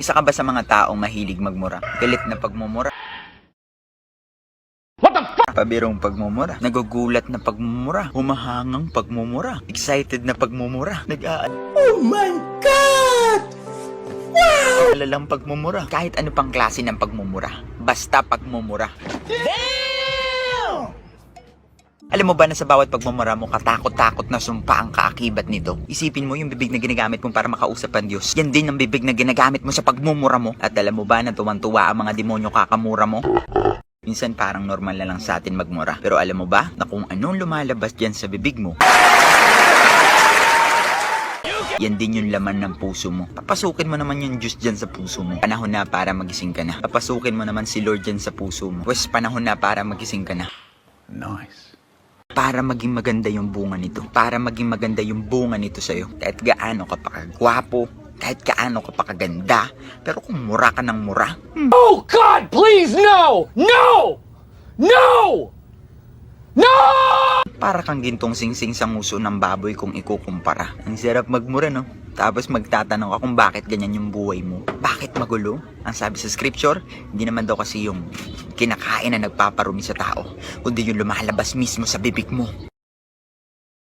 Isa ka ba sa mga taong mahilig magmura? Galit na pagmumura? What the fuck? Pabirong pagmumura? Nagugulat na pagmumura? Humahangang pagmumura? Excited na pagmumura? Oh my God! Wow! Alalang pagmumura. Kahit ano pang klase ng pagmumura. Basta pagmumura. Alam mo ba na sa bawat pagmumura mo, katakot-takot na sumpa ang kaakibat nito? Isipin mo yung bibig na ginagamit mo para makausap ang Diyos. Yan din ang bibig na ginagamit mo sa pagmumura mo. At alam mo ba na tuwang-tuwa ang mga demonyo kakamura mo? Minsan parang normal na lang sa atin magmura. Pero alam mo ba na kung anong lumalabas dyan sa bibig mo, yan din yung laman ng puso mo. Papasukin mo naman yung Diyos dyan sa puso mo. Panahon na para magising ka na. Papasukin mo naman si Lord dyan sa puso mo. Pues panahon na para magising ka na. Nice. Para maging maganda yung bunga nito. Para maging maganda yung bunga nito sa'yo. Kahit gaano ka pa kagwapo, kahit gaano ka pa kaganda, pero kung mura ka ng mura, Oh God, please, no! No! No! No! para kang gintong singsing sa nguso ng baboy kung ikukumpara. Ang sarap magmura, no? Tapos magtatanong ka kung bakit ganyan yung buhay mo. Bakit magulo? Ang sabi sa scripture, hindi naman daw kasi yung kinakain na nagpaparumi sa tao, kundi yung lumalabas mismo sa bibig mo.